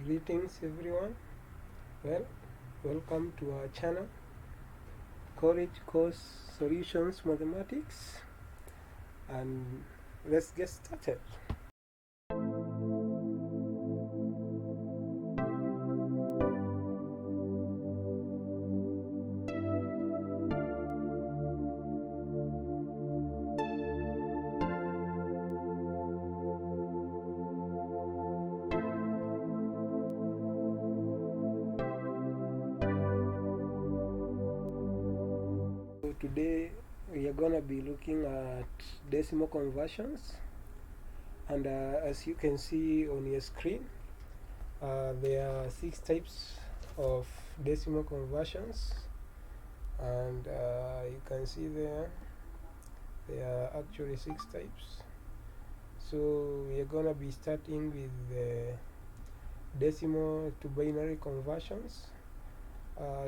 Greetings everyone. Well, welcome to our channel, College Course Solutions Mathematics, and let's get started. So today we are gonna be looking at decimal conversions, and as you can see on your screen, there are 6 types of decimal conversions, and you can see there are actually 6 types. So we are gonna be starting with the decimal to binary conversions.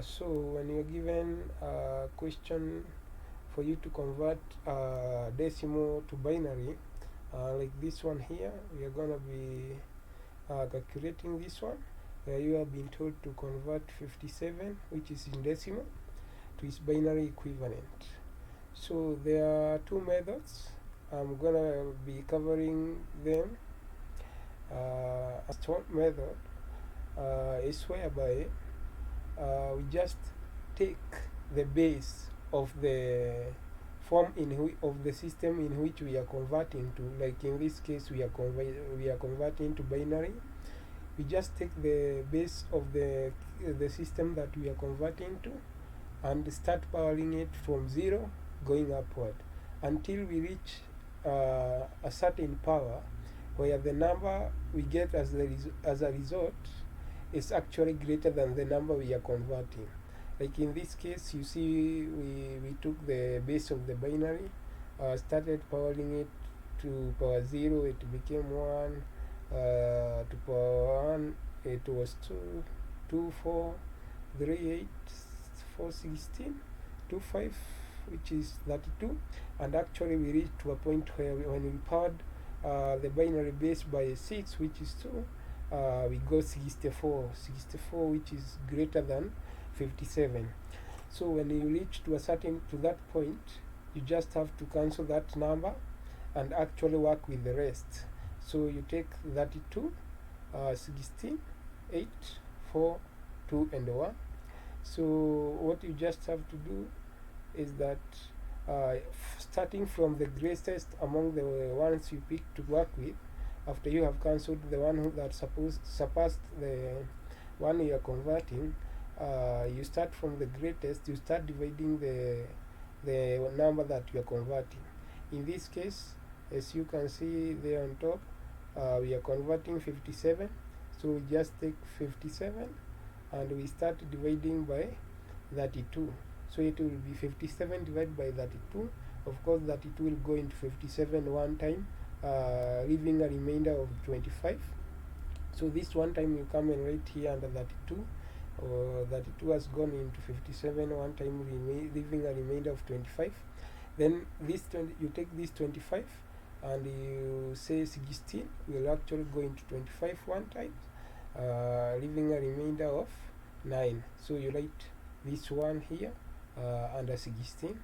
So when you're given a question for you to convert decimal to binary, like this one here, we are going to be calculating this one, where you have been told to convert 57, which is in decimal, to its binary equivalent. So there are 2 methods. I'm going to be covering them. First method is whereby we just take the base of the form of the system in which we are converting to. Like in this case, we are converting to binary. We just take the base of the system that we are converting to and start powering it from 0 going upward until we reach a certain power where the number we get as a result is actually greater than the number we are converting. Like in this case, you see we took the base of the binary, started powering it to power 0, it became 1, to power 1 it was 2, 2, 4, 3, 8, 4, 16, 2, 5, which is 32, and actually we reached to a point where when we powered the binary base by 6, which is 2, we got 64, which is greater than 57. So when you reach to that point, you just have to cancel that number and actually work with the rest. So you take 32, 16, 8, 4, 2, and 1. So what you just have to do is that starting from the greatest among the ones you pick to work with, after you have cancelled the one that surpassed the one you are converting, you start from the greatest, you start dividing the number that you are converting. In this case, as you can see there on top, we are converting 57, so we just take 57 and we start dividing by 32. So it will be 57 divided by 32. Of course, 32 will go into 57 one time, leaving a remainder of 25. So this one time you come and write here under 32, 32 has gone into 57 one time, leaving a remainder of 25. Then you take this 25 and you say 16 will actually go into 25 one time, leaving a remainder of 9. So you write this one here under 16.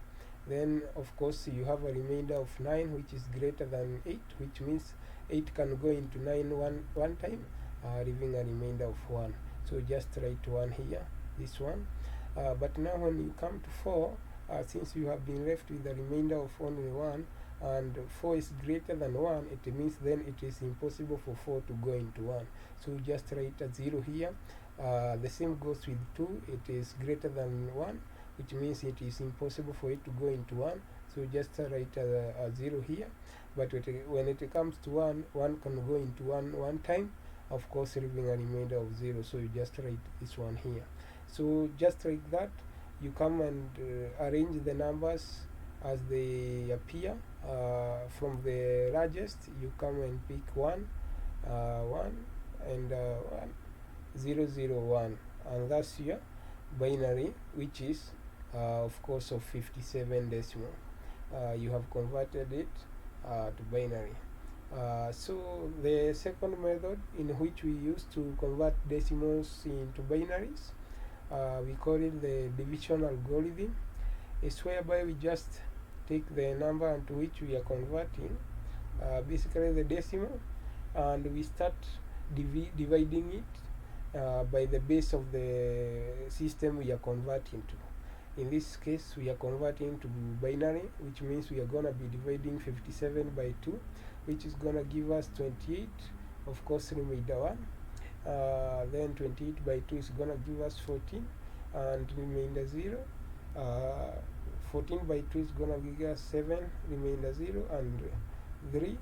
Then of course you have a remainder of 9, which is greater than 8, which means 8 can go into 9 one time, leaving a remainder of 1. So just write 1 here, this one. But now when you come to 4, since you have been left with a remainder of only 1, and 4 is greater than 1, it means then it is impossible for 4 to go into 1. So just write a 0 here. The same goes with 2, it is greater than 1, which means it is impossible for it to go into 1. So just write a 0 here. But when it comes to 1, 1 can go into 1 one time, of course leaving a remainder of 0. So you just write this one here. So just like that, you come and arrange the numbers as they appear. From the largest, you come and pick 1, 1, and 1, 0, 0, 1, and that's your binary, which is of course of 57 decimal. You have converted it to binary. So the second method in which we use to convert decimals into binaries, we call it the division algorithm. It's whereby we just take the number into which we are converting, basically the decimal, and we start dividing it by the base of the system we are converting to. In this case, we are converting to binary, which means we are going to be dividing 57 by 2, which is going to give us 28, of course remainder 1. Then 28 by 2 is going to give us 14, and remainder 0. 14 by 2 is going to give us 7, remainder 0, and 3.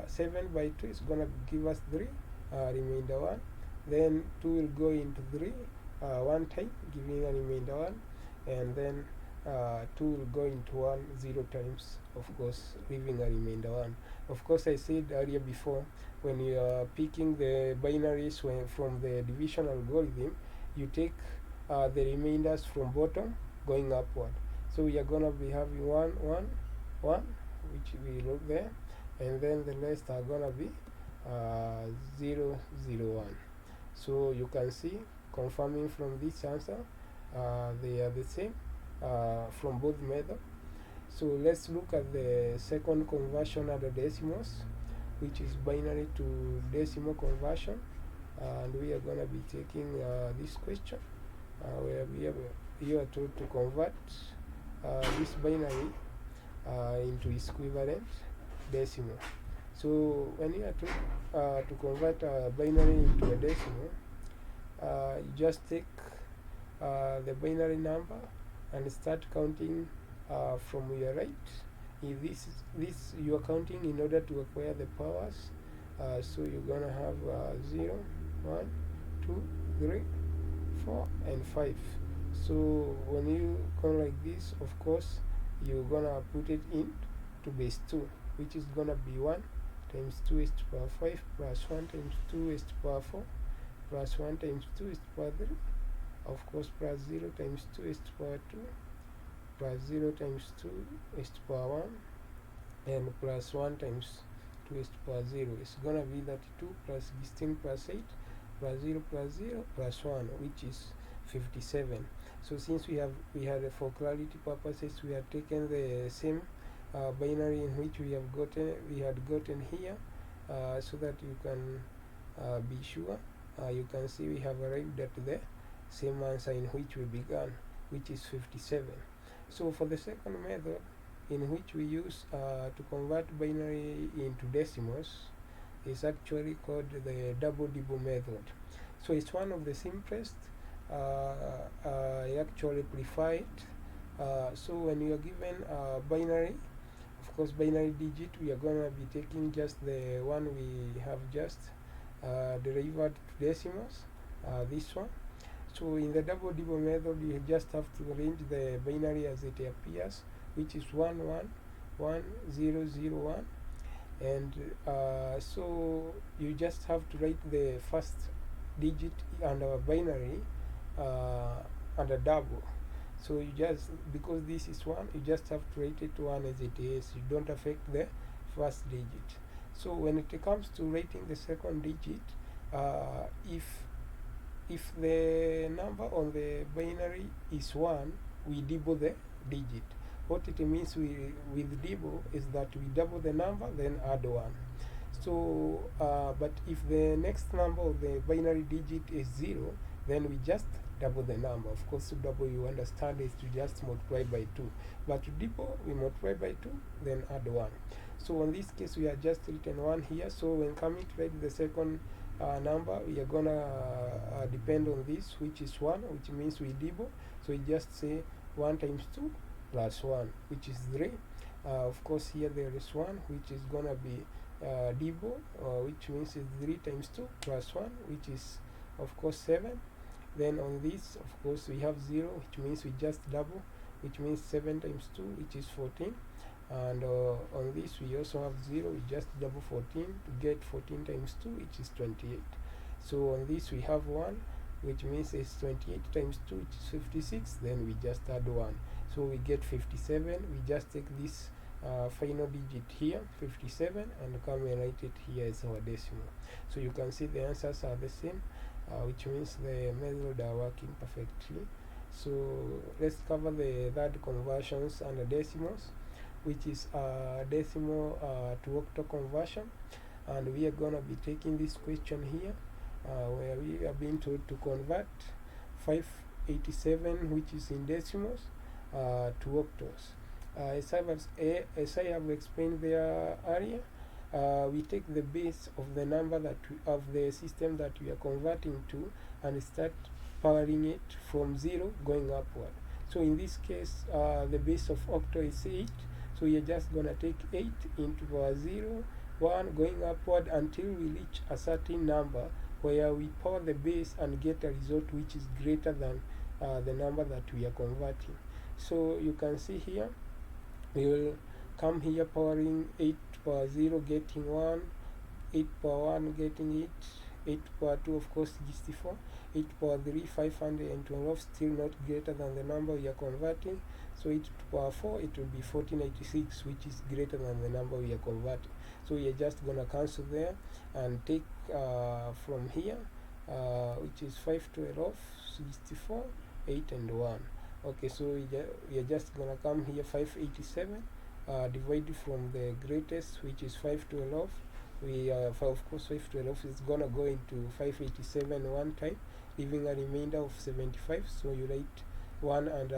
7 by 2 is going to give us 3, remainder 1. Then 2 will go into 3 one time, giving a remainder 1, and then 2 will go into 1 0 times, of course leaving a remainder 1. Of course, I said earlier before, when you are picking the binaries from the division algorithm, you take the remainders from bottom going upward. So we are going to be having 1 1 1, which we wrote there, and then the rest are going to be 0 0 1. So you can see, confirming from this answer, they are the same from both methods. So let's look at the second conversion under decimals, which is binary to decimal conversion, and we are going to be taking this question where you are told to convert this binary into its equivalent decimal. So when you are told to convert a binary into a decimal, you just take the binary number and start counting from your right. If this you are counting in order to acquire the powers, so you're gonna have 0 1 2 3 4 and 5. So when you count like this, of course you're gonna put it in to base 2, which is gonna be 1 times 2 is to power 5 plus 1 times 2 is to power 4 plus 1 times 2 is to power 3, of course, plus 0 times 2 is to power 2 plus 0 times 2 is to power 1, and plus 1 times 2 is to power 0. It's gonna be 32 plus 16 plus 8 plus 0 plus 1, which is 57. So since we had for clarity purposes, we have taken the same binary in which we had gotten here, so that you can be sure. You can see we have arrived at the same answer in which we began, which is 57. So for the second method, in which we use to convert binary into decimals, is actually called the double Dipole method. So it's one of the simplest. I actually prefer it. So when you are given binary, of course binary digit, we are going to be taking just the one we have just derived to decimals, this one. So in the double Dipole method, you just have to arrange the binary as it appears, which is 1 1 1 0 0 1, and so you just have to write the first digit under binary under double. So you just, because this is 1, you just have to write it 1 as it is. You don't affect the first digit. So when it comes to writing the second digit, if the number on the binary is 1, we double the digit. What it means with double is that we double the number, then add 1. So but if the next number of the binary digit is 0, then we just double the number. Of course, to double, you understand, is to just multiply by 2. But to double, we multiply by 2, then add 1. So in this case, we have just written 1 here. So when coming to write the second number, we are gonna depend on this, which is 1, which means we double. So we just say 1 times 2 plus 1, which is 3. Of course, here there is 1, which is gonna be double, which means it's 3 times 2 plus 1, which is of course 7. Then on this, of course, we have 0, which means we just double, which means 7 times 2, which is 14. And on this, we also have 0, we just double 14 to get 14 times 2, which is 28. So on this, we have 1, which means it's 28 times 2, which is 56. Then we just add 1. So we get 57. We just take this final digit here 57 and come and write it here as our decimal. So you can see the answers are the same, which means the method are working perfectly. So let's cover the third conversions under decimals, which is decimal to octal conversion. And we are going to be taking this question here, where we are being told to convert 587, which is in decimals, to octals. As I have explained there earlier, we take the base of the number that of the system that we are converting to and start powering it from 0 going upward. So in this case, the base of octal is 8, so we are just going to take 8 into power 0, 1 going upward until we reach a certain number where we power the base and get a result which is greater than the number that we are converting. So you can see here, we will come here powering 8 power 0 getting 1, 8 power 1 getting 8, 8 power 2 of course 64, 8 power 3 512, still not greater than the number we are converting. So 8 power 4 it will be 1486, which is greater than the number we are converting. So we are just going to cancel there and take from here, which is 512, 64, 8 and 1. Okay, so we are just going to come here 587, divided from the greatest, which is 512. We of course 512 is going to go into 587 one time, leaving a remainder of 75. So you write 1 and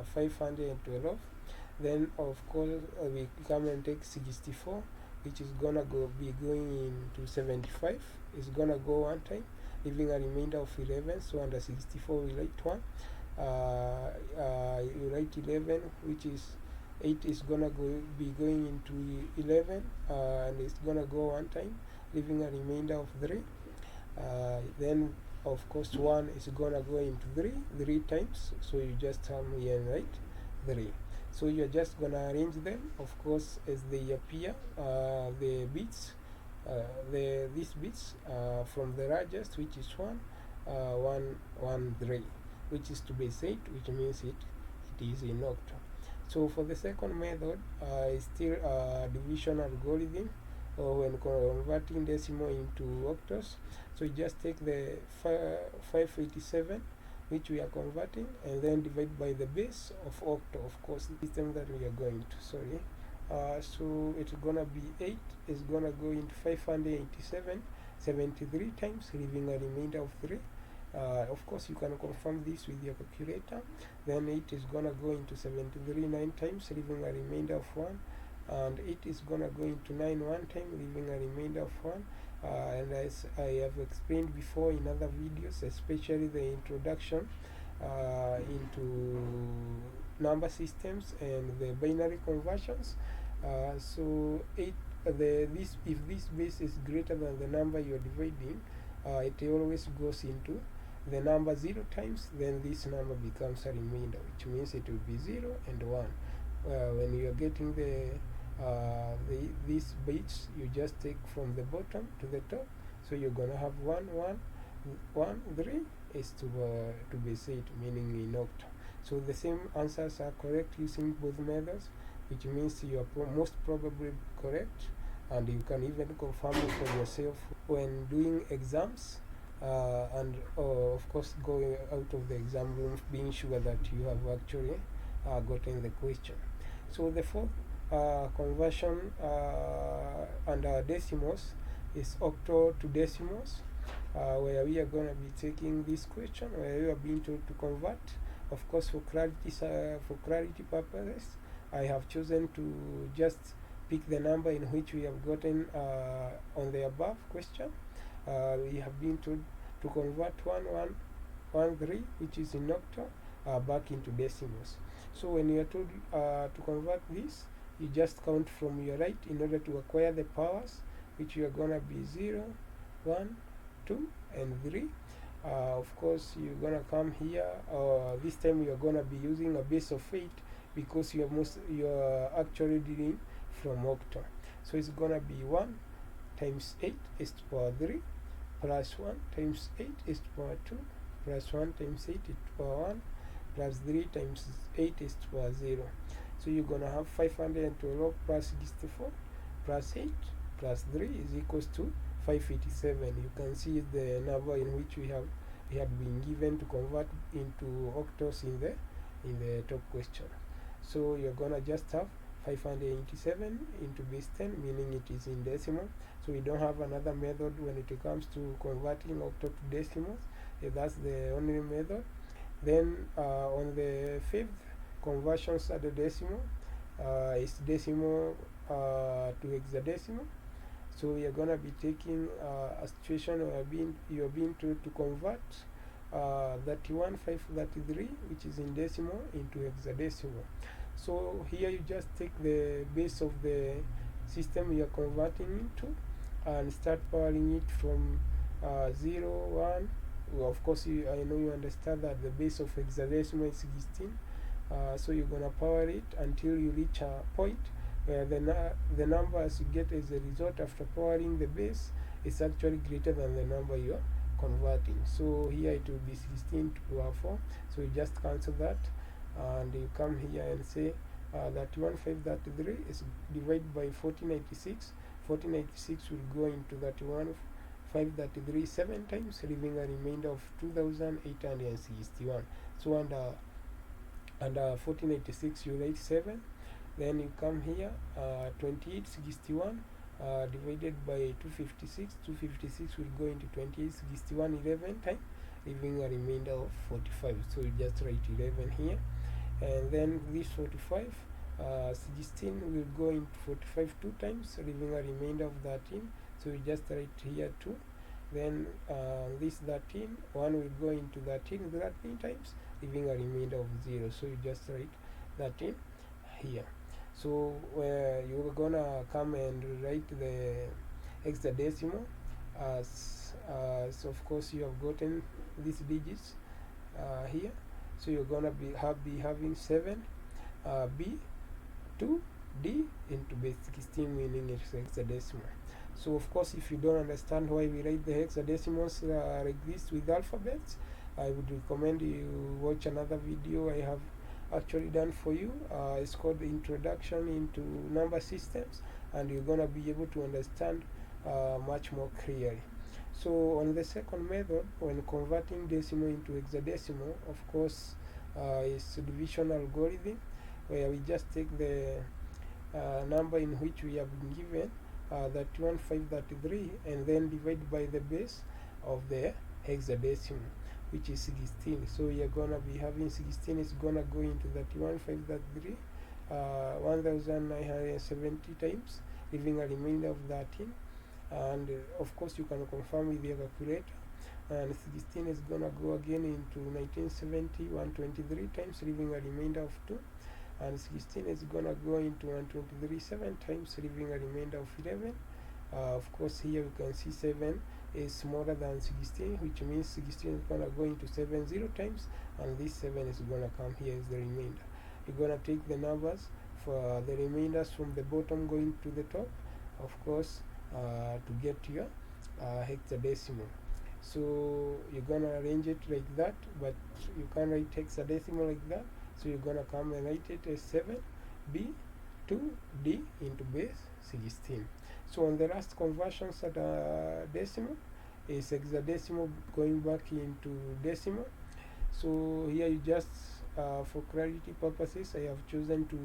512. Then of course we come and take 64, which is going to be going into 75. It's going to go one time, leaving a remainder of 11. So under 64 we write 1. You write 11, which is 8 is gonna be going into 11, and it's gonna go one time, leaving a remainder of 3. Then of course 1 is gonna go into 3 times, so you just come here and write 3. So you're just gonna arrange them of course as they appear, the bits, these bits from the largest, which is 1, 1, 1, 3, which is to base 8, which means it is in octal. So for the second method, is still a division algorithm, when converting decimal into octals. So you just take the 587, which we are converting, and then divide by the base of octal, of course, the system that we are going to, so it's gonna be 8 is gonna go into 587 73 times, leaving a remainder of 3. Of course you can confirm this with your calculator. Then 8 is gonna go into 73 9 times, leaving a remainder of 1, and 8 is gonna go into 9 1 time, leaving a remainder of 1. And as I have explained before in other videos, especially the introduction into number systems and the binary conversions, so if this base is greater than the number you are dividing, it always goes into the number 0 times, then this number becomes a remainder, which means it will be 0 and 1. When you are getting these bits, you just take from the bottom to the top, so you're gonna have 1 1 1 3 is to base 8, meaning in octal. So the same answers are correct using both methods, which means you are most probably correct, and you can even confirm it for yourself when doing exams, and of course going out of the exam room, being sure that you have actually gotten the question. So the fourth conversion under decimals is octal to decimals, where we are going to be taking this question where we are being told to convert. Of course, for clarity purposes, I have chosen to just pick the number in which we have gotten on the above question. We have been told to convert 1113, which is in octal, back into decimals. So when you are told to convert this, you just count from your right in order to acquire the powers, which you are going to be 0, 1, 2, and 3. Of course, you're going to come here. This time you are going to be using a base of 8 because you are actually dealing from octal. So it's going to be 1 times 8 is to power 3 plus 1 times 8 is to power 2 plus 1 times 8 is to power 1 plus 3 times 8 is to power 0. So you're gonna have 512 plus 64 plus 8 plus 3 is equals to 587. You can see the number in which we had been given to convert into octals in the top question. So you're gonna just have 587 into base 10, meaning it is in decimal. So we don't have another method when it comes to converting octal to decimals. That's the only method. Then on the fifth conversions at the decimal, is decimal to hexadecimal. So we are gonna be taking a situation where you are being told to convert 31533, which is in decimal, into hexadecimal. So here you just take the base of the system you are converting into and start powering it from 0, 1. Well, of course, I know you understand that the base of hexadecimal is 16. So you're gonna power it until you reach a point where the numbers you get as a result after powering the base is actually greater than the number you are converting. So here it will be 16 to power 4. So you just cancel that, and you come here and say that 1,533 is divided by 1496. 1496 will go into 31,533 7 times, leaving a remainder of 2,861. So under 1496 you write 7. Then you come here, 2861 divided by 256. 256 will go into 2861 11 times, leaving a remainder of 45. So you just write 11 here. And then this 45, 16 will go into 45 2 times, leaving a remainder of 13. So you just write here 2. Then this 13, 1 will go into 13 times, leaving a remainder of 0. So you just write 13 here. So you're gonna come and write the hexadecimal as of course you have gotten these digits here. So you're gonna be having 7 B 2 D into base 16, meaning it's hexadecimal. So of course, if you don't understand why we write the hexadecimals like this with alphabets, I would recommend you watch another video I have actually done for you. It's called the Introduction into Number Systems, and you're gonna be able to understand much more clearly. So on the second method, when converting decimal into hexadecimal, of course, is division algorithm, where we just take the number in which we have been given, 31533, and then divide by the base of the hexadecimal, which is 16. So we are gonna be having 16 is gonna go into 31533 1970 times, leaving a remainder of 13. And of course you can confirm with your calculator. And 16 is gonna go again into 1970 123 times, leaving a remainder of 2. And 16 is gonna go into 123 7 times, leaving a remainder of 11. Of course here you can see 7 is smaller than 16, which means 16 is gonna go into 70 times, and this 7 is gonna come here as the remainder. You're gonna take the numbers for the remainders from the bottom going to the top, of course, to get your hexadecimal. So you're gonna arrange it like that, but you can't write hexadecimal like that. So you're gonna come and write it as 7 B 2 D into base 16. So on the last conversions at decimal is hexadecimal going back into decimal. So here you just for clarity purposes, I have chosen to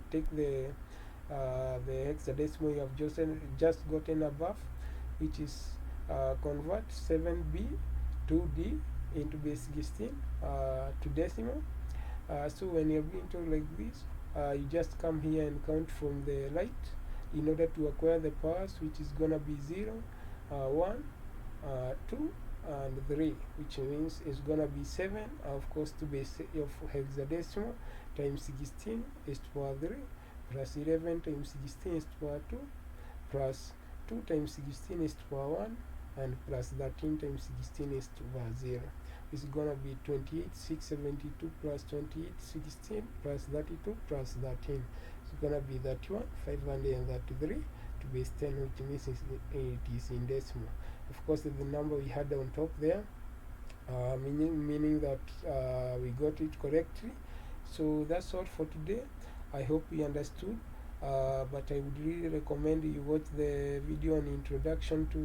take the hexadecimal you have just gotten above, which is convert 7B 2D into base 16 to decimal. So when you're being told like this, you just come here and count from the right in order to acquire the powers, which is gonna be 0, 1, 2, and 3, which means it's gonna be 7, of course, to base of hexadecimal times 16 is to power 3, plus 11 times 16 is to power 2, plus 2 times 16 is to power 1, and plus 13 times 16 is to power 0. It's gonna be 28,672 plus 28,16 plus 32 plus 13. It's gonna be 31,533 to base 10, which means it is in decimal. Of course, the number we had on top there, meaning that we got it correctly. So that's all for today. I hope you understood. But I would really recommend you watch the video on introduction to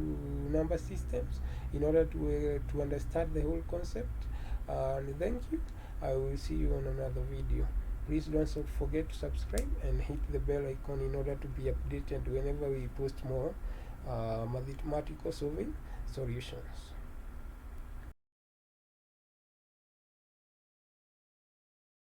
number systems in order to understand the whole concept. And thank you. I will see you on another video. Please don't forget to subscribe and hit the bell icon in order to be updated whenever we post more mathematical solving solutions.